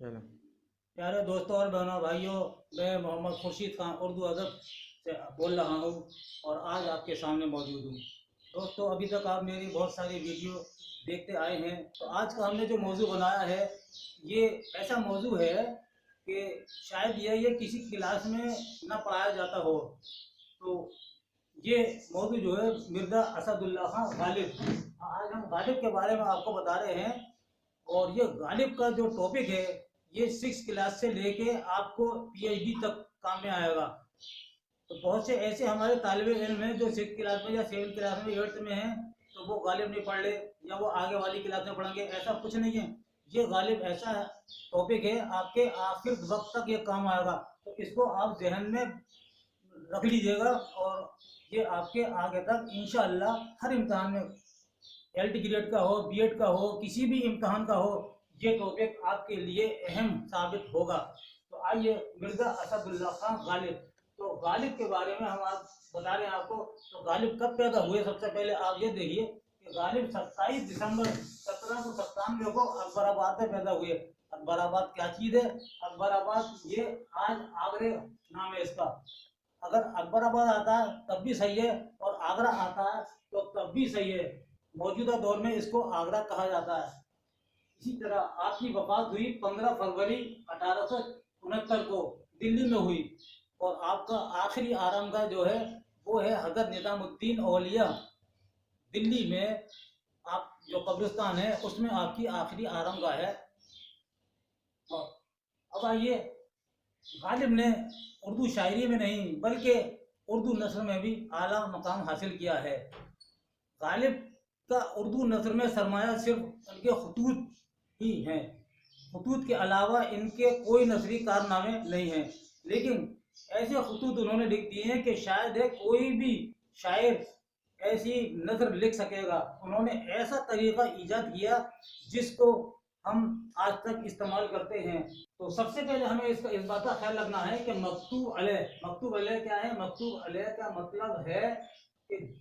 चलो। प्यारे दोस्तों और बहनों भाइयों, मैं मोहम्मद खुर्शीद खान उर्दू अदब से बोल रहा हूँ और आज आपके सामने मौजूद हूँ। दोस्तों, अभी तक आप मेरी बहुत सारी वीडियो देखते आए हैं, तो आज का हमने जो मौजू बनाया है ये ऐसा मौजू है कि शायद ये किसी क्लास में ना पढ़ाया जाता हो। तो ये मौजू जो है मिर्ज़ा असदुल्ला खान गालिब। आज हम गालिब के बारे में आपको बता रहे हैं और ये गालिब का जो टॉपिक है ये 6 क्लास से लेके आपको PhD तक काम में आएगा। तो बहुत से ऐसे हमारे तालिब इल्म हैं जो 6 क्लास में या 7 क्लास में 8th में हैं, तो वो गालिब नहीं पढ़ ले या वो आगे वाली क्लास में पढ़ेंगे, ऐसा कुछ नहीं है। ये गालिब ऐसा टॉपिक है आपके आखिर वक्त तक ये काम आएगा, तो इसको आप जहन में रख लीजिएगा और ये आपके आगे तक इंशाअल्लाह हर इम्तहान में LT ग्रेड का हो, B.Ed का हो, किसी भी इम्तहान का हो, ये टॉपिक आपके लिए अहम साबित होगा। तो आइए मिर्ज़ा असदुल्ला खान गालिब, तो गालिब के बारे में हम आज बता रहे हैं आपको। तो गालिब कब पैदा हुए, सबसे पहले आप ये देखिए कि गालिब 27 दिसंबर 1797 को अकबराबाद में पैदा हुए। अकबराबाद क्या चीज़ है? अकबराबाद ये आज आगरे नाम है इसका। अगर अकबराबाद आता है तब भी सही है और आगरा आता है तो तब भी सही है। मौजूदा दौर में इसको आगरा कहा जाता है। इसी तरह आपकी वफात हुई 15 फरवरी 1869 को दिल्ली में हुई और आपका आखिरी आरामगाह जो है वो है हजरत निजामुद्दीन औलिया दिल्ली में। आप जो कब्रिस्तान है उसमें आपकी आखिरी आरामगाह है। और अब आइए, गालिब ने उर्दू शायरी में नहीं बल्कि उर्दू नस्र में भी आला मकाम हासिल किया है। गालिब का उर्दू नस्र में सरमाया सिर्फ उनके खतूत ही हैं। खतूत के अलावा इनके कोई नसरी कारनामे नहीं हैं, लेकिन ऐसे खतूत उन्होंने लिख दिए हैं कि शायद है कोई भी शायर ऐसी नज़र लिख सकेगा। उन्होंने ऐसा तरीक़ा ईजाद किया जिसको हम आज तक इस्तेमाल करते हैं। तो सबसे पहले हमें इस बात का ख्याल रखना है कि मकतूब अलैह क्या है? मकतूब अलैह का मतलब है कि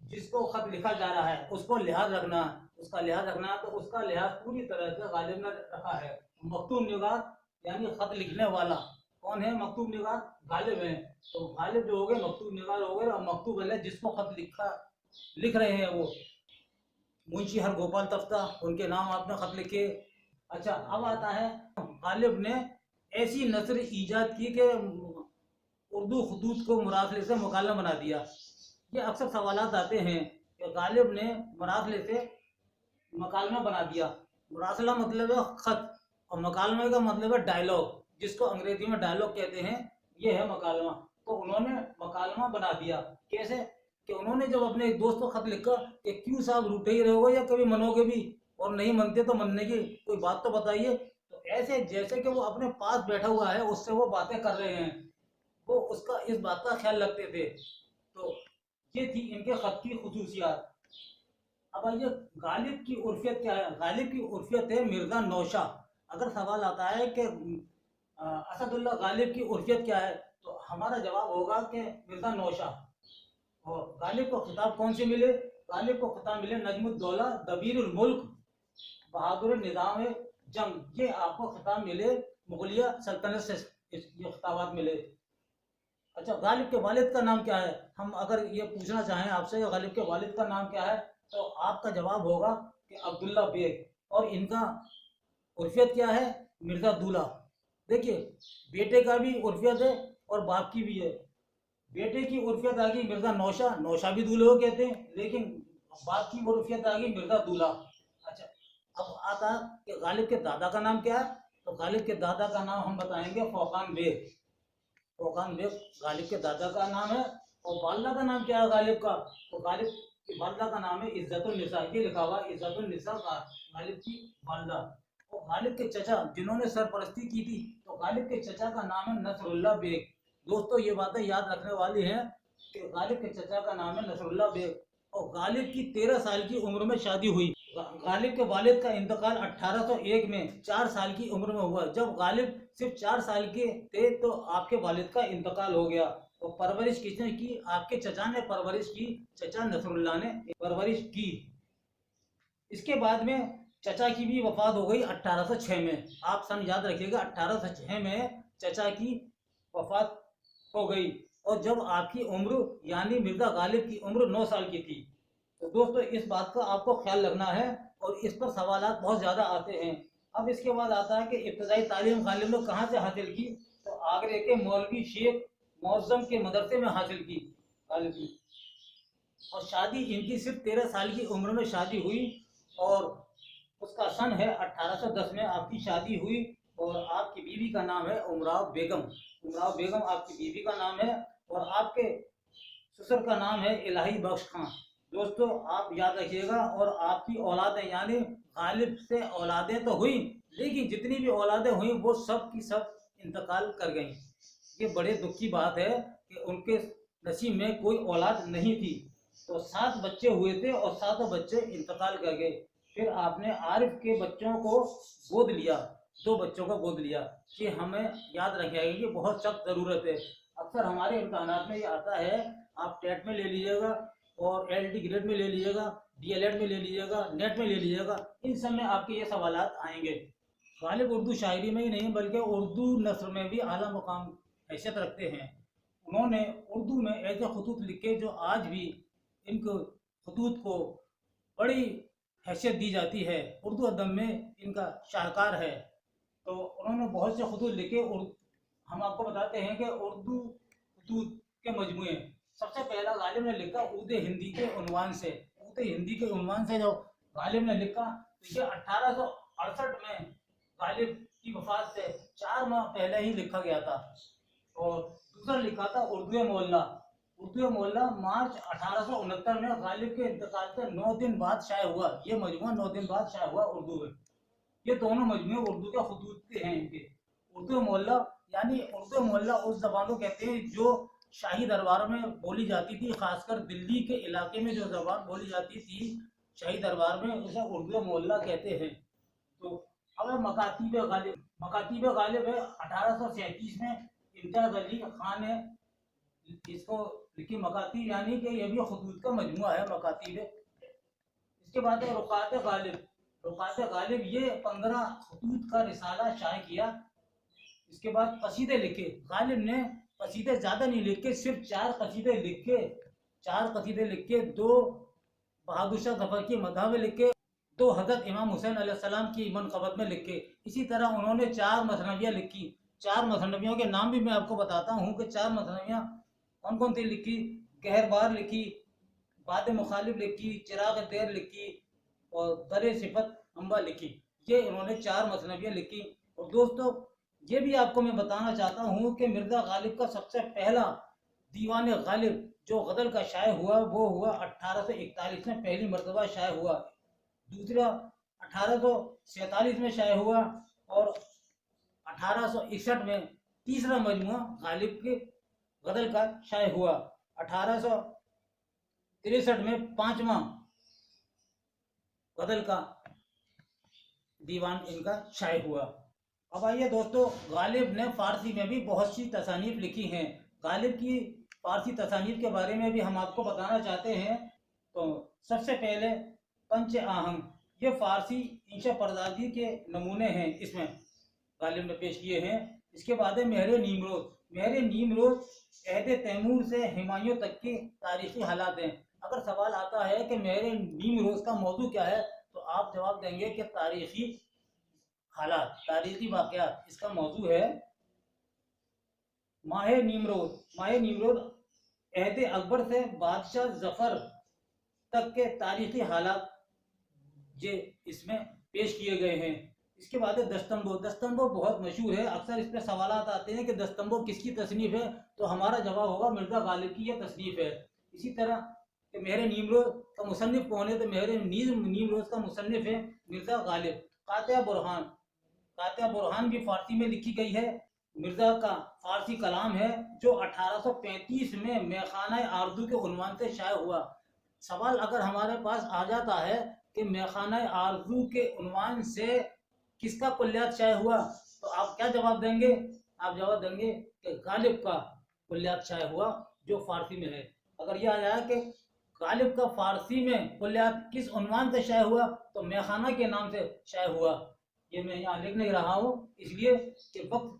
जिसको खत लिखा जा रहा है उसको लिहाज रखना, उसका लिहाज रखना। तो उसका लिहाज पूरी तरह से गालिब ने रखा है। मकतूब निगार यानी खत लिखने वाला कौन है? मकतूब निगार गालिब है। तो गालिब जो हो गए मकतूब निगार हो गए और मकतूब अलैह जिसको खत लिख रहे हैं वो मुंशी हर गोपाल तफ्ता, उनके नाम आपने खत लिखे। अच्छा, अब आता है गालिब ने ऐसी नसर ईजाद की कि उर्दू खतूत को मुरासले से मुकालमा बना दिया। ये अक्सर सवालात आते हैं कि गालिब ने मुरासले से मकालमा बना दिया। मुरासला मतलब है खत और मकालमे का मतलब है डायलॉग, जिसको अंग्रेजी में डायलॉग कहते हैं, ये है मकालमा। तो उन्होंने मकालमा बना दिया। कैसे? कि उन्होंने जब अपने एक दोस्त को खत लिखा कि क्यों साहब रूठे ही रहोगे या कभी मनोगे भी, और नहीं मनते तो मनने की कोई बात तो बताइए। तो ऐसे जैसे कि वो अपने पास बैठा हुआ है उससे वो बातें कर रहे हैं, वो उसका इस बात का ख्याल रखते थे। तो ये थी इनके खत की खुसूसियात। अब आइए, गालिब की उर्फियत क्या है? गालिब की उर्फियत है मिर्ज़ा नौशा। अगर सवाल आता है कि असदुल्ला गालिब की उर्फियत क्या है, तो हमारा जवाब होगा कि मिर्ज़ा नौशा। और गालिब को खिताब कौन से मिले? गालिब को खिताब मिले नजमुद्दौला, दबीरुल मुल्क, बहादुर निज़ाम जंग। ये आपको खिताब मिले मुगलिया सल्तनत से, ये खिताबात मिले। अच्छा, गालिब के वालिद का नाम क्या है? हम अगर ये पूछना चाहें आपसे गालिब के वालिद का नाम क्या है, तो आपका जवाब होगा कि अब्दुल्ला बेग। और इनका उर्फियत क्या है? मिर्ज़ा दूल्हा। देखिए, बेटे का भी उर्फियत है और बाप की भी है। बेटे की उर्फियत आ गई मिर्ज़ा नौशा, नौशा भी दूल्हे को कहते हैं, लेकिन बाप की उर्फियत आ गई मिर्ज़ा दूल्हा। अच्छा, अब आता कि गालिब के दादा का नाम क्या है, तो गालिब के दादा का नाम हम बताएंगे फौकान बेग। फौकान बेग गालिब के दादा का नाम है। और वालदा का नाम क्या है गालिब का? तो गालिब की वालदा का नाम है इज्जतुन निसा। ये लिखा हुआ इज्जतुन निसा गालिब की वालदा। और गालिब के चचा जिन्होंने सरपरस्ती की थी, तो गालिब के चचा का नाम है नसरुल्ला बेग। दोस्तों, ये बातें याद रखने वाली हैं कि गालिब के चचा का नाम है नसरुल्ला बेग। और गालिब की 13 साल की उम्र में शादी हुई। गालिब के वालिद का इंतकाल 1801 में 4 साल की उम्र में हुआ। जब गालिब सिर्फ 4 साल के थे तो आपके वालिद का इंतकाल हो गया। तो परवरिश किसने की? आपके चचा ने परवरिश की, चचा नसरुल्लाह ने परवरिश की। इसके बाद में चचा की भी वफात हो गई 1806 में। आप सन याद रखिएगा, 1806 में चचा की वफात हो गई। और जब आपकी उम्र यानी मिर्जा गालिब की उम्र 9 साल की थी। तो दोस्तों इस बात का आपको ख्याल रखना है, और इस पर सवालात बहुत ज़्यादा आते हैं। अब इसके बाद आता है कि इब्तदाई तालीम गालिब ने कहाँ से हासिल की, तो आगरे के मौलवी शेख मौज़म के मदरसे में हासिल की गालिब ने। और शादी इनकी सिर्फ 13 साल की उम्र में शादी हुई, और उसका सन है 1810 में आपकी शादी हुई। और आपकी बीवी का नाम है उमराव बेगम। उमराव बेगम आपकी बीवी का नाम है, और आपके ससुर का नाम है इलाही बख्श खां। दोस्तों आप याद रखिएगा। और आपकी औलादें यानी गालिब से औलादें तो हुई, लेकिन जितनी भी औलादें हुई वो सब की सब इंतकाल कर गईं। ये बड़े दुख की बात है कि उनके नसीब में कोई औलाद नहीं थी। तो 7 बच्चे हुए थे और 7 बच्चे इंतकाल कर गए। फिर आपने आरिफ के बच्चों को गोद लिया, 2 बच्चों को गोद लिया। कि हमें याद रखिएगा कि बहुत सख्त ज़रूरत है। अक्सर हमारे इम्तहानात में ये आता है, आप टेट में ले लीजिएगा, और एलटी ग्रेड में ले लीजिएगा, डीएलएड में ले लीजिएगा, नेट में ले लीजिएगा, इन सब में आपके ये सवालात आएंगे। गालिब उर्दू शायरी में ही नहीं बल्कि उर्दू नस्र में भी आला मुकाम हैसियत रखते हैं। उन्होंने उर्दू में ऐसे खतूत लिखे जो आज भी इनको खतूत को बड़ी हैसियत दी जाती है। उर्दू अदब में इनका शाहकार है। तो उन्होंने बहुत से खतूत लिखे। हम आपको बताते हैं कि उर्दू खतूत के मजमूए। सबसे पहला गालिब ने लिखा उर्दू हिंदी के उन्वान से। उर्दू हिंदी के उन्वान से जो गालिब ने लिखा, तो ये 1868 में गालिब की वफात से 4 माह पहले ही लिखा गया था। और दूसरा लिखा था उर्दू मोहल्ला। उर्दू मोहल्ला मार्च 1869 में गालिब के इंतकाल से 9 दिन बाद शाये हुआ। ये मजमूआ 9 दिन बाद शाये हुआ उर्दू में। ये दोनों मजमूए उर्दू के खतूत के हैं इनके। उर्दू मोहल्ला यानी उर्दू मोहल्ला उस ज़बान को कहते हैं जो शाही दरबार में बोली जाती थी, खासकर दिल्ली के इलाके में जो ज़बान बोली जाती थी शाही दरबार में, उसे उर्दू मोहल्ला कहते हैं। तो अब मकातीब गालिब है 1837 में इम्तियाज अली खान ने इसको लिखी मकातीब, यानी कि ये भी खतूत का मजमुआ है मकातीब। इसके बाद है रुकात गालिब। रुकात गालिब ये 15 खतूत का रिसाला शाये किया। इसके बाद कसीदे लिखे। गालिब ने कसीदे ज़्यादा नहीं लिखे, सिर्फ 4 कसीदे लिखे। 4 कसीदे लिखे, 2 बहादुर शाह ज़फ़र की मदह में लिखे, 2 हज़रत इमाम हुसैन अलैहिस्सलाम की मनक़बत में लिखे। इसी तरह उन्होंने 4 मसनवियाँ लिखी। 4 मसनवियों के नाम भी मैं आपको बताता हूँ कि 4 मसनवियाँ कौन कौन सी लिखी। गहरबार लिखी, बाद मुखालिफ लिखी, चिराग देर लिखी, और दर सिफत अम्बा लिखी। ये उन्होंने 4 मसनवियाँ लिखी। और दोस्तों ये भी आपको मैं बताना चाहता हूँ कि मिर्ज़ा गालिब का सबसे पहला दीवान गालिब जो गज़ल का शाये हुआ वो हुआ 1841 में पहली मरतबा शाये हुआ। दूसरा 1847 में शाये हुआ, और 1861 में तीसरा मजमुआ गालिब के गज़ल का शाये हुआ। 1863 में 5वां गज़ल का दीवान इनका शाये हुआ। अब आइए दोस्तों, गालिब ने फ़ारसी में भी बहुत सी तसानीफ़ लिखी हैं। गालिब की फ़ारसी तसानीफ़ के बारे में भी हम आपको बताना चाहते हैं। तो सबसे पहले पंच आहंग, ये फ़ारसी इंशा परदादी के नमूने हैं, इसमें गालिब ने पेश किए हैं। इसके बाद है महर नीमरोज़। महर नीमरोज़ अहद तैमूर से हुमायूं तक की तारीख़ी हालात हैं। अगर सवाल आता है कि महर नीमरोज़ का मौजू क्या है, तो आप जवाब देंगे कि तारीख़ी हालात, तारीख़ी वाक़यात। इसका मौजू है माह नीमरोज़। माह नीमरोज़ अहद अकबर से बादशाह ज़फ़र तक के तारीख़ी हालात ये इसमें पेश किए गए हैं। इसके बाद है दस्तंबो। दस्तंबो बहुत मशहूर है, अक्सर इस पर सवालात आते हैं कि दस्तंबो किसकी तसनीफ़ है, तो हमारा जवाब होगा मिर्ज़ा गालिब की ये तसनीफ़ है। इसी तरह कि महर नीमरोज़ का मुसन्निफ़ कौन है, तो महर नीमरोज़ का मुसन्निफ़ है मिर्ज़ा गालिब। कातिया बुरहान। कातिया बुरहान भी फ़ारसी में लिखी गई है। मिर्ज़ा का फ़ारसी कलाम है जो 1835 में मेखाना आरज़ू के उन्वान से शाये हुआ। सवाल अगर हमारे पास आ जाता है कि मेखाना आरज़ू के उन्वान से किसका कुल्लियात शाये हुआ, तो आप क्या जवाब देंगे? आप जवाब देंगे कि गालिब का कुल्लियात शाये हुआ जो फ़ारसी में है। अगर यह आ जाए कि गालिब का फारसी में कुल्लियात किस उन्वान से शाये हुआ, तो मैखाना के नाम से शाये हुआ। ये मैं यहाँ लिख नहीं रहा हूँ इसलिए कि वक्त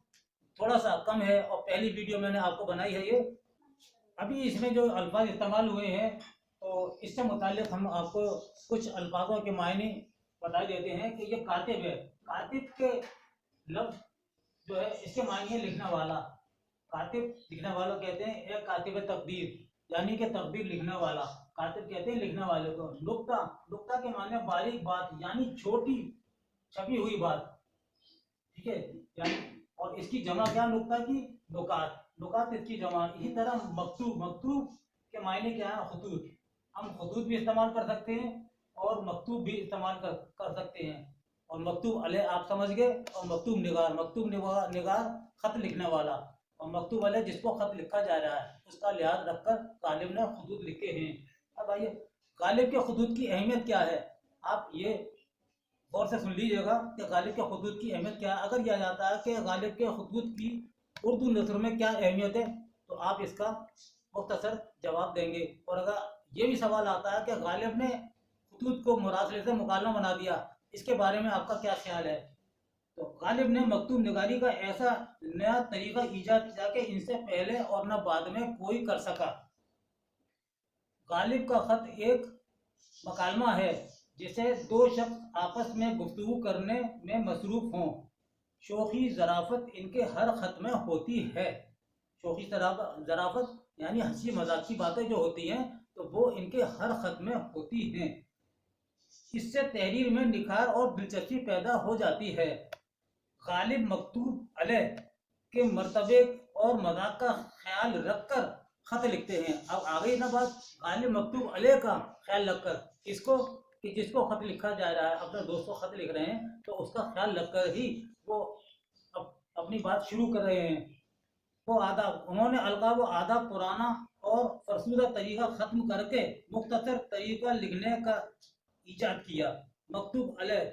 थोड़ा सा कम है और पहली वीडियो मैंने आपको बनाई है ये। अभी इसमें जो अल्फाज इस्तेमाल हुए हैं तो इससे मुताल्लिक़ हम आपको कुछ अल्फाजों के मायने बता देते हैं कि ये कातिब है। कातिब के लफ्ज़ जो है इसके मायने लिखने वाला। कातिब लिखने वालों कहते हैं एक कातिब तकदीर, यानी कि तकदीर लिखने वाला। कातिब कहते हैं लिखने वाले को। नुक्ता, नुक्ता के माने बारीक बात यानी छोटी छपी हुई बात, ठीक है। यानी और इसकी जमा क्या नुक्ता की? नुकात, नुकात इसकी जमा। इसी तरह मकतूब, मकतूब के मायने क्या है? खुतूत। हम खुतूत भी इस्तेमाल कर सकते हैं और मकतूब भी इस्तेमाल कर सकते हैं। और मकतूब अलह आप समझ गए। और मकतूब निगार, मकतूब निगार खत लिखने वाला। और मकतूब अलह जिसको खत लिखा जा रहा है उसका लिहाज रखकर गालिब ने खुतूत लिखे हैं। अब आइए गालिब के खुतूत की अहमियत क्या है, आप ये गौर से सुन लीजिएगा कि गालिब के खुतूत की अहमियत क्या है। अगर यह जाता है कि गालिब के खुतूत की उर्दू नस्र में क्या अहमियत है तो आप इसका मुख्तसर जवाब देंगे। और अगर ये भी सवाल आता है कि गालिब ने खुतूत को मुरासले से मुकालमा बना दिया, इसके बारे में आपका क्या ख्याल है, तो गालिब ने मकतूब निगारी का ऐसा नया तरीका ईजाद किया कि इनसे पहले और न बाद में कोई कर सका। गालिब का खत एक मकालमा है जिसे दो शख्स आपस में गुफ्तगू करने में मसरूफ हों। शोखी ज़राफ़त इनके हर खत में होती है। शोखी ज़राफ़त यानी हंसी मजाक की बातें जो होती हैं तो वो इनके हर खत में होती हैं। इससे तहरीर में निखार और दिलचस्पी पैदा हो जाती है। गालिब मकतूब अलह के मर्तबे और मजाक का ख्याल रखकर खत लिखते हैं। अब आ गई ना बात, गालिब मकतूब अलह का ख्याल रखकर, इसको कि जिसको खत लिखा जा रहा है, अपने दोस्त को खत लिख रहे हैं तो उसका ख्याल रखकर ही वो अपनी बात शुरू कर रहे हैं। वो आदाब, उन्होंने अलकाब व आदाब पुराना और फरसूदा तरीका ख़त्म करके मुख्तसर तरीका लिखने का ईजाद किया। मकतूब अलह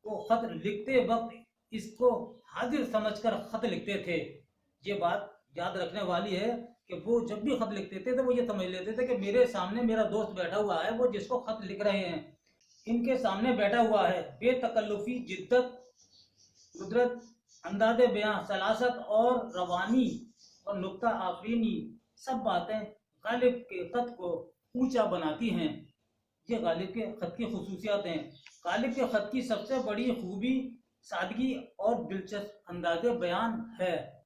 को ख़त लिखते वक्त इसको हाजिर समझकर ख़त लिखते थे। ये बात याद रखने वाली है कि वो जब भी खत लिखते थे तो वो ये समझ लेते थे कि मेरे सामने मेरा दोस्त बैठा हुआ है, वो जिसको खत लिख रहे हैं इनके सामने बैठा हुआ है। बेतकल्लुफी, जिद्दत, कुदरत, अंदाज़े बयां, सलासत और रवानी और नुक्ता आफरीनी सब बातें गालिब के खत को ऊंचा बनाती हैं। ये गालिब के खत की खुसूसियात हैं। गालिब के खत की सबसे बड़ी खूबी सादगी और दिलचस्प अंदाज़े बयान है।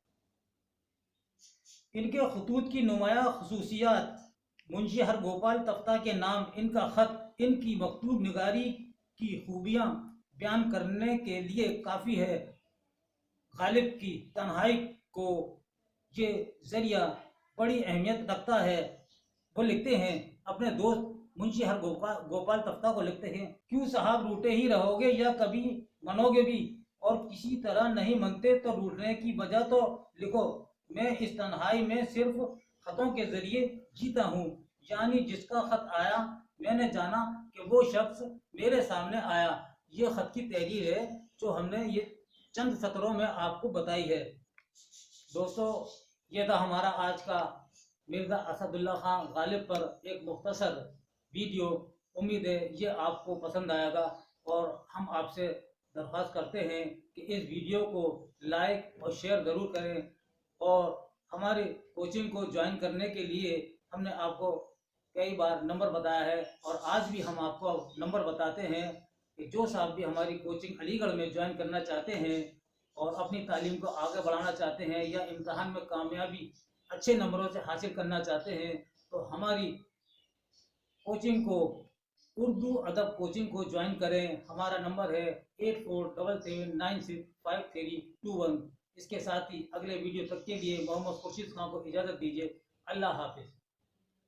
इनके खतूत की नुमाया खसूसियात, मुंशी हरगोपाल तफ्ता के नाम इनका खत इनकी मकतूब निगारी की खूबियाँ बयान करने के लिए काफ़ी है। गालिब की तन्हाई को ये ज़रिया बड़ी अहमियत रखता है। वो लिखते हैं अपने दोस्त मुंशी हरगोपाल तफ्ता को लिखते हैं, क्यों साहब रूठे ही रहोगे या कभी मनोगे भी, और किसी तरह नहीं मनते तो रूठने की वजह तो लिखो। मैं इस तन्हाई में सिर्फ खतों के जरिए जीता हूँ, यानी जिसका खत आया मैंने जाना कि वो शख्स मेरे सामने आया। ये खत की तहरीर है जो हमने ये चंद सत्रों में आपको बताई है। दोस्तों ये था हमारा आज का मिर्ज़ा असदुल्ला खां गालिब पर एक मुख्तसर वीडियो। उम्मीद है ये आपको पसंद आएगा और हम आपसे दरख्वास्त करते हैं कि इस वीडियो को लाइक और शेयर ज़रूर करें। और हमारे कोचिंग को ज्वाइन करने के लिए हमने आपको कई बार नंबर बताया है और आज भी हम आपको नंबर बताते हैं कि जो साहब भी हमारी कोचिंग अलीगढ़ में ज्वाइन करना चाहते हैं और अपनी तालीम को आगे बढ़ाना चाहते हैं या इम्तहान में कामयाबी अच्छे नंबरों से हासिल करना चाहते हैं तो हमारी कोचिंग को उर्दू अदब कोचिंग को ज्वाइन करें। हमारा नंबर है 8477965321। इसके साथ ही अगले वीडियो तक के लिए मोहम्मद खुर्शीद खां को इजाज़त दीजिए। अल्लाह हाफिज़।